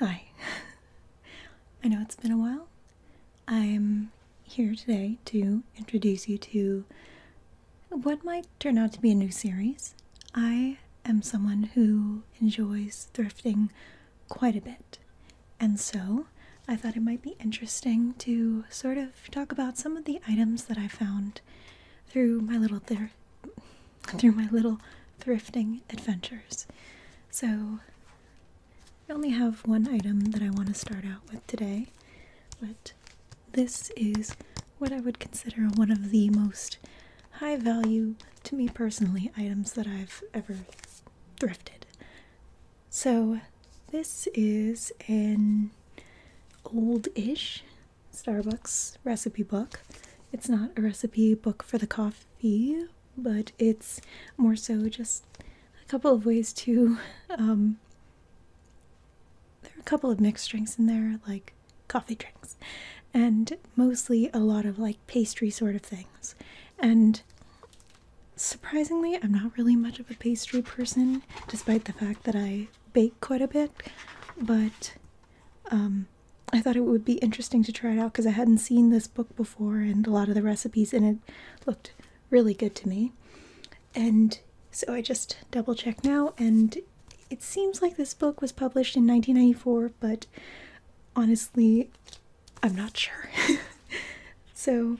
Hi. I know it's been a while. I'm here today to introduce you to what might turn out to be a new series. I am someone who enjoys thrifting quite a bit, and so I thought it might be interesting to sort of talk about some of the items that I found through my little thrifting adventures. So I only have one item that I want to start out with today, but this is what I would consider one of the most high value, to me personally, items that I've ever thrifted. So this is an old-ish Starbucks recipe book. It's not a recipe book for the coffee, but it's more so just a couple of ways to, there are a couple of mixed drinks in there, like coffee drinks, and mostly a lot of like pastry sort of things. And surprisingly, I'm not really much of a pastry person, despite the fact that I bake quite a bit, but I thought it would be interesting to try it out because I hadn't seen this book before, and a lot of the recipes in it looked really good to me. And so I just double checked now, and it seems like this book was published in 1994, but honestly, I'm not sure. So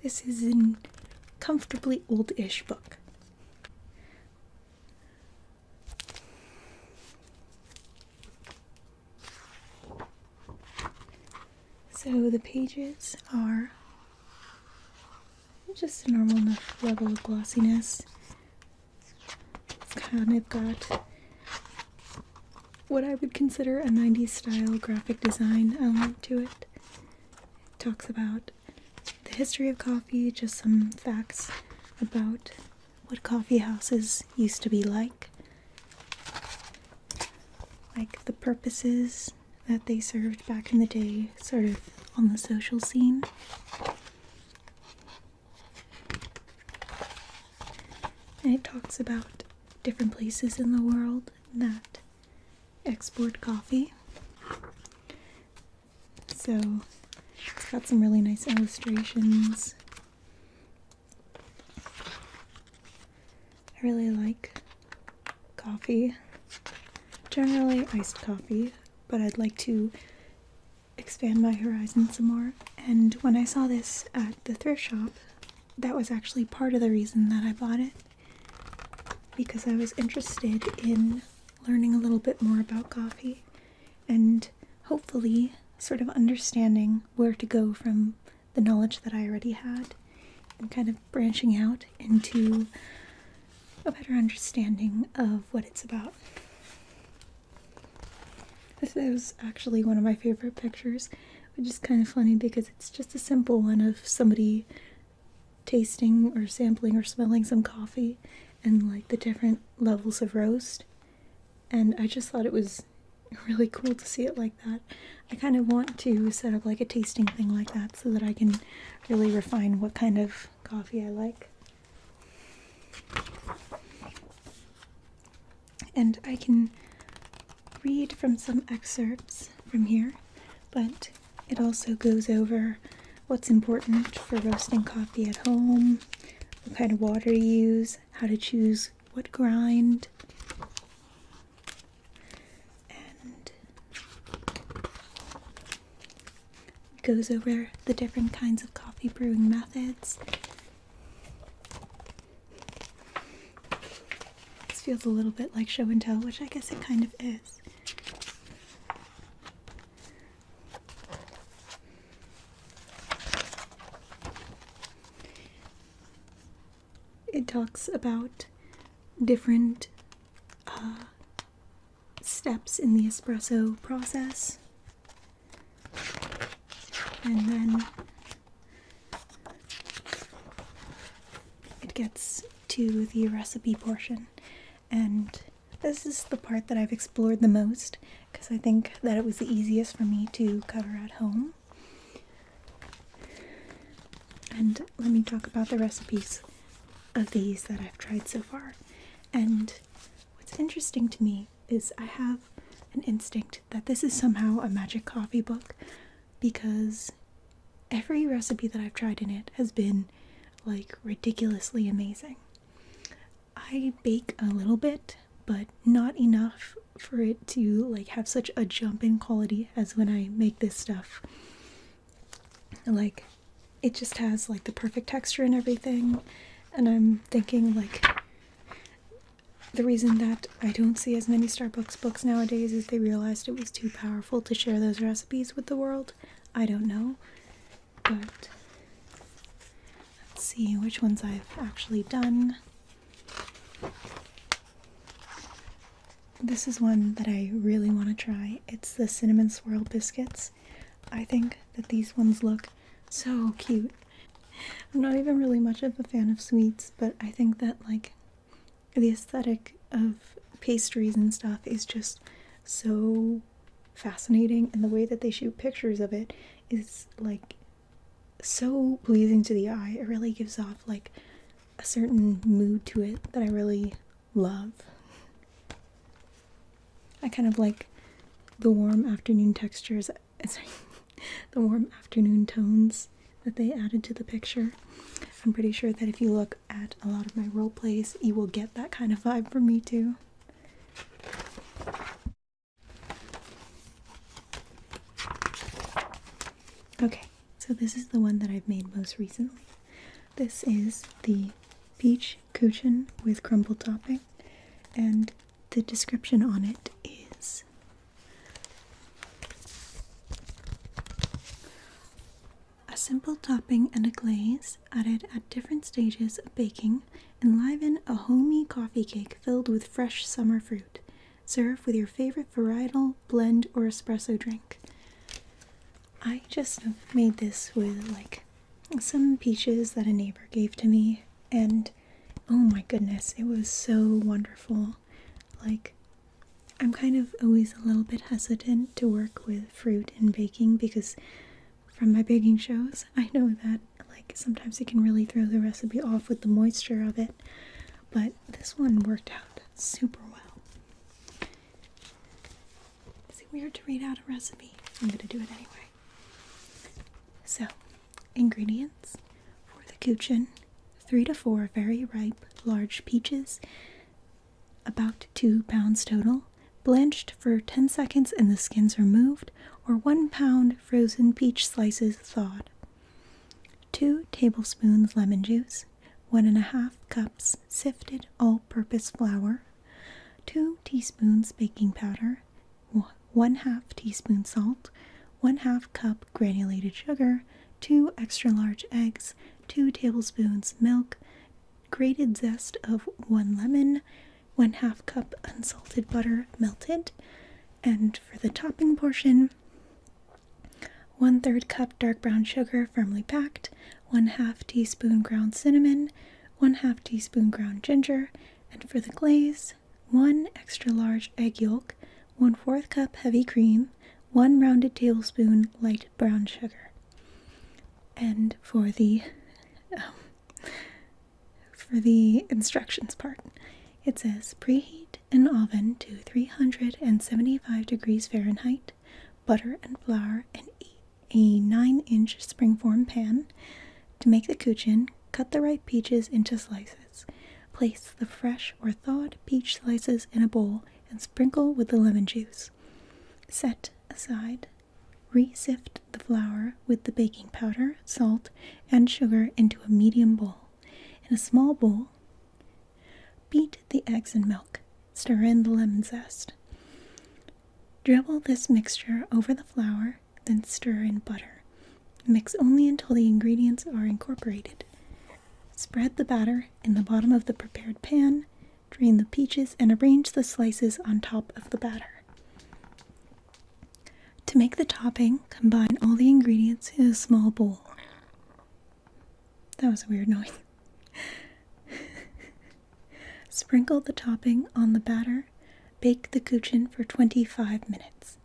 this is a comfortably old-ish book. So the pages are just a normal enough level of glossiness. It's kind of got what I would consider a 90s style graphic design element to it. It talks about the history of coffee, just some facts about what coffee houses used to be like the purposes that they served back in the day, sort of on the social scene. And it talks about different places in the world that export coffee. So it's got some really nice illustrations. I really like coffee. Generally iced coffee, but I'd like to expand my horizons some more. And when I saw this at the thrift shop, that was actually part of the reason that I bought it, because I was interested in learning a little bit more about coffee and hopefully sort of understanding where to go from the knowledge that I already had and kind of branching out into a better understanding of what it's about. This is actually one of my favorite pictures, which is kind of funny because it's just a simple one of somebody tasting or sampling or smelling some coffee and like the different levels of roast. And I just thought it was really cool to see it like that. I kind of want to set up like a tasting thing like that so that I can really refine what kind of coffee I like. And I can read from some excerpts from here, but it also goes over what's important for roasting coffee at home, what kind of water to use, how to choose what grind, and it goes over the different kinds of coffee brewing methods. This feels a little bit like show and tell, which I guess it kind of is. It talks about different steps in the espresso process, and then it gets to the recipe portion, and this is the part that I've explored the most because I think that it was the easiest for me to cover at home. And let me talk about the recipes of these that I've tried so far. And what's interesting to me is I have an instinct that this is somehow a magic coffee book, because every recipe that I've tried in it has been like ridiculously amazing. I bake a little bit, but not enough for it to like have such a jump in quality as when I make this stuff. Like, it just has like the perfect texture and everything, and I'm thinking like the reason that I don't see as many Starbucks books nowadays is they realized it was too powerful to share those recipes with the world. I don't know, but let's see which ones I've actually done. This is one that I really want to try. It's the cinnamon swirl biscuits. I think that these ones look so cute. I'm not even really much of a fan of sweets, but I think that like the aesthetic of pastries and stuff is just so fascinating, and the way that they shoot pictures of it is like so pleasing to the eye. It really gives off like a certain mood to it that I really love. I kind of like the warm afternoon textures, the warm afternoon tones that they added to the picture. I'm pretty sure that if you look at a lot of my role plays, you will get that kind of vibe from me too. Okay, so this is the one that I've made most recently. This is the peach kuchen with crumble topping, and the description on it is: a simple topping and a glaze added at different stages of baking enliven a homey coffee cake filled with fresh summer fruit. Serve with your favorite varietal, blend, or espresso drink. I just made this with like some peaches that a neighbor gave to me, and oh my goodness, it was so wonderful. Like, I'm kind of always a little bit hesitant to work with fruit in baking because from my baking shows, I know that like sometimes it can really throw the recipe off with the moisture of it, but this one worked out super well. Is it weird to read out a recipe? I'm gonna do it anyway. So, ingredients for the kuchen: 3 to 4 very ripe large peaches, about 2 pounds total, blanched for 10 seconds and the skins removed, or 1 pound frozen peach slices thawed. 2 tablespoons lemon juice, 1.5 cups sifted all-purpose flour, 2 teaspoons baking powder, 1/2 teaspoon salt, 1/2 cup granulated sugar, 2 extra large eggs, 2 tablespoons milk, grated zest of 1 lemon, 1/2 cup unsalted butter melted, and for the topping portion, 1/3 cup dark brown sugar firmly packed, 1/2 teaspoon ground cinnamon, 1/2 teaspoon ground ginger, and for the glaze, 1 extra large egg yolk, 1/4 cup heavy cream, 1 rounded tablespoon light brown sugar. And for the instructions part, it says preheat an oven to 375 degrees Fahrenheit, butter and flour in a 9-inch springform pan. To make the kuchen, cut the ripe peaches into slices. Place the fresh or thawed peach slices in a bowl and sprinkle with the lemon juice. Set aside. Re-sift the flour with the baking powder, salt, and sugar into a medium bowl. In a small bowl, beat the eggs and milk. Stir in the lemon zest. Dribble this mixture over the flour, then stir in butter. Mix only until the ingredients are incorporated. Spread the batter in the bottom of the prepared pan, drain the peaches, and arrange the slices on top of the batter. To make the topping, combine all the ingredients in a small bowl. That was a weird noise. Sprinkle the topping on the batter. Bake the kuchen for 25 minutes.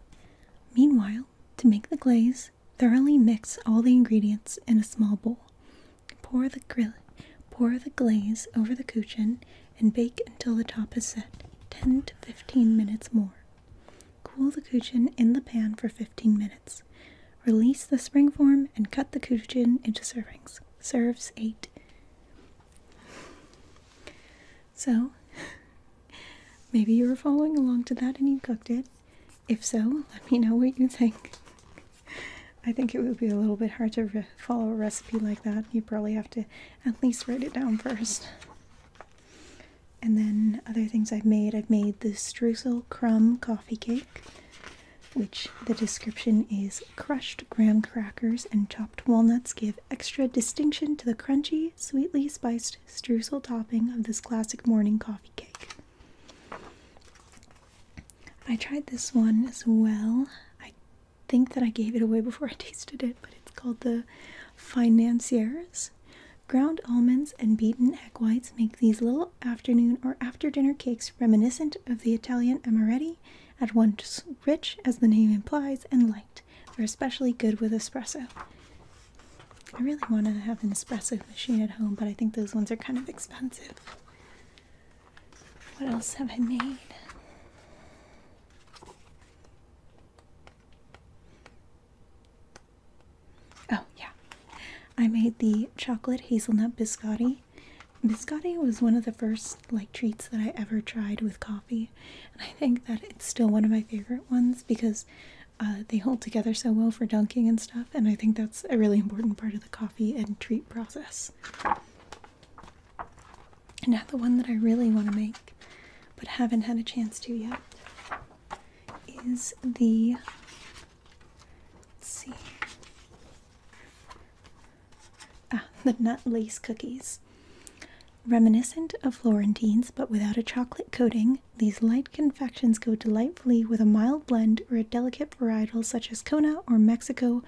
Meanwhile, to make the glaze, thoroughly mix all the ingredients in a small bowl. Pour the glaze over the kuchen and bake until the top is set. 10 to 15 minutes more. Cool the kuchen in the pan for 15 minutes. Release the spring form and cut the kuchen into servings. Serves 8. So, maybe you were following along to that and you cooked it. If so, let me know what you think. I think it would be a little bit hard to follow a recipe like that. You probably have to at least write it down first. And then other things I've made the streusel crumb coffee cake, which the description is crushed graham crackers and chopped walnuts give extra distinction to the crunchy, sweetly spiced streusel topping of this classic morning coffee cake. I tried this one as well. I think that I gave it away before I tasted it, but it's called the Financiers. Ground almonds and beaten egg whites make these little afternoon or after-dinner cakes reminiscent of the Italian amaretti, at once rich, as the name implies, and light. They're especially good with espresso. I really want to have an espresso machine at home, but I think those ones are kind of expensive. What else have I made? Oh, yeah. I made the chocolate hazelnut biscotti. Biscotti was one of the first treats that I ever tried with coffee, and I think that it's still one of my favorite ones because they hold together so well for dunking and stuff, and I think that's a really important part of the coffee and treat process. And now the one that I really want to make, but haven't had a chance to yet, is the, the nut lace cookies. Reminiscent of Florentines, but without a chocolate coating, these light confections go delightfully with a mild blend or a delicate varietal such as Kona or Mexico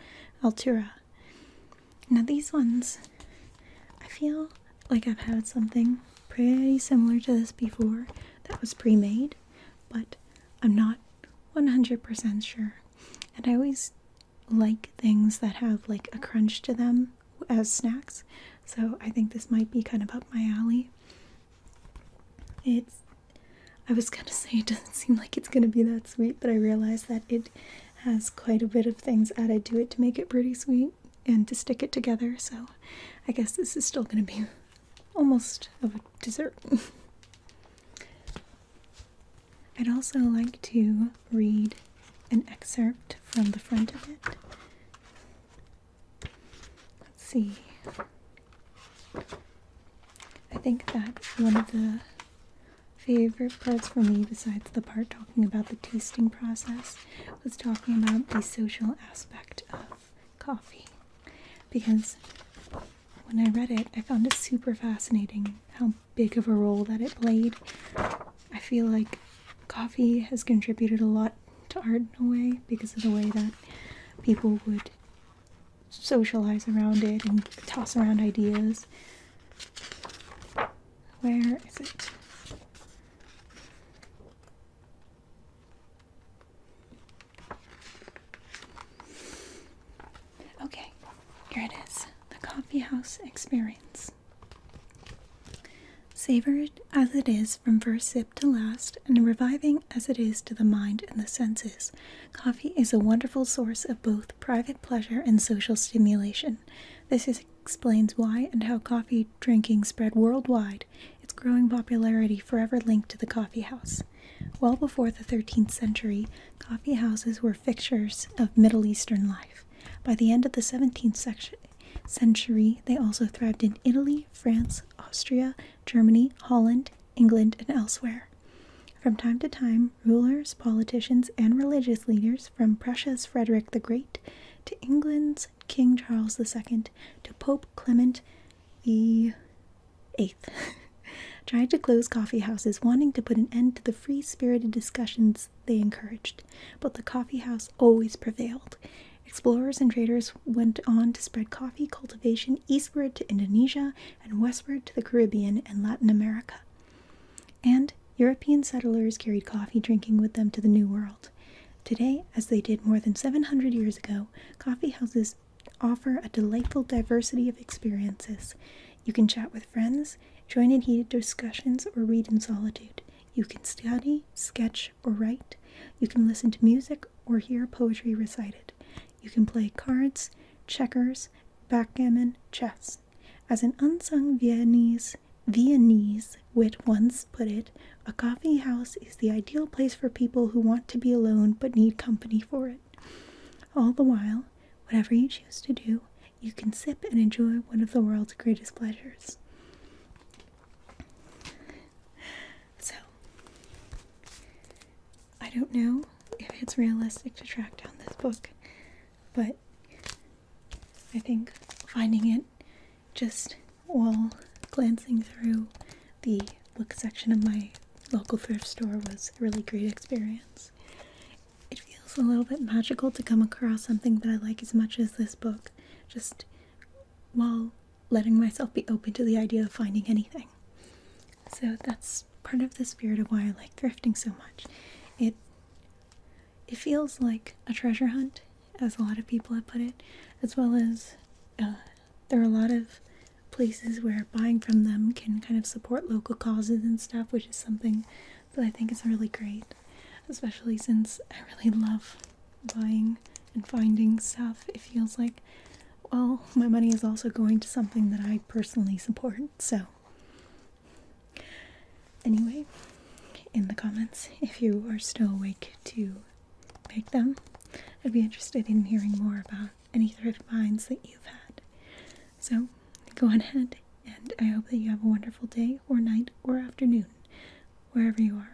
Altura. Now these ones, I feel like I've had something pretty similar to this before that was pre-made, but I'm not 100% sure. And I always like things that have a crunch to them as snacks, so I think this might be kind of up my alley. I was gonna say it doesn't seem like it's gonna be that sweet, but I realized that it has quite a bit of things added to it to make it pretty sweet and to stick it together, so I guess this is still gonna be almost of a dessert. I'd also like to read an excerpt from the front of it. Let's see. I think that one of the favorite parts for me, besides the part talking about the tasting process, was talking about the social aspect of coffee. Because when I read it, I found it super fascinating how big of a role that it played. I feel like coffee has contributed a lot to art in a way because of the way that people would socialize around it and toss around ideas. Where is it? Okay, here it is. The coffee house experience. Savored as it is from first sip to last, and reviving as it is to the mind and the senses, coffee is a wonderful source of both private pleasure and social stimulation. This explains why and how coffee drinking spread worldwide, its growing popularity forever linked to the coffee house. Well before the 13th century, coffee houses were fixtures of Middle Eastern life. By the end of the 17th century, they also thrived in Italy, France, Austria, Germany, Holland, England, and elsewhere. From time to time, rulers, politicians, and religious leaders, from Prussia's Frederick the Great to England's King Charles II to Pope Clement the Eighth, tried to close coffee houses, wanting to put an end to the free-spirited discussions they encouraged. But the coffee house always prevailed. Explorers and traders went on to spread coffee cultivation eastward to Indonesia and westward to the Caribbean and Latin America. And European settlers carried coffee drinking with them to the New World. Today, as they did more than 700 years ago, coffee houses offer a delightful diversity of experiences. You can chat with friends, join in heated discussions, or read in solitude. You can study, sketch, or write. You can listen to music or hear poetry recited. You can play cards, checkers, backgammon, chess. As an unsung Viennese wit once put it, a coffee house is the ideal place for people who want to be alone but need company for it. All the while, whatever you choose to do, you can sip and enjoy one of the world's greatest pleasures. So, I don't know if it's realistic to track down this book, but I think finding it just while glancing through the book section of my local thrift store was a really great experience. It feels a little bit magical to come across something that I like as much as this book, just while letting myself be open to the idea of finding anything. So that's part of the spirit of why I like thrifting so much. It feels like a treasure hunt, as a lot of people have put it, as well as there are a lot of places where buying from them can kind of support local causes and stuff, which is something that I think is really great, especially since I really love buying and finding stuff. It feels like, well, my money is also going to something that I personally support. So anyway, in the comments, if you are still awake to make them, I'd be interested in hearing more about any thrift finds that you've had. So go on ahead, and I hope that you have a wonderful day or night or afternoon, wherever you are.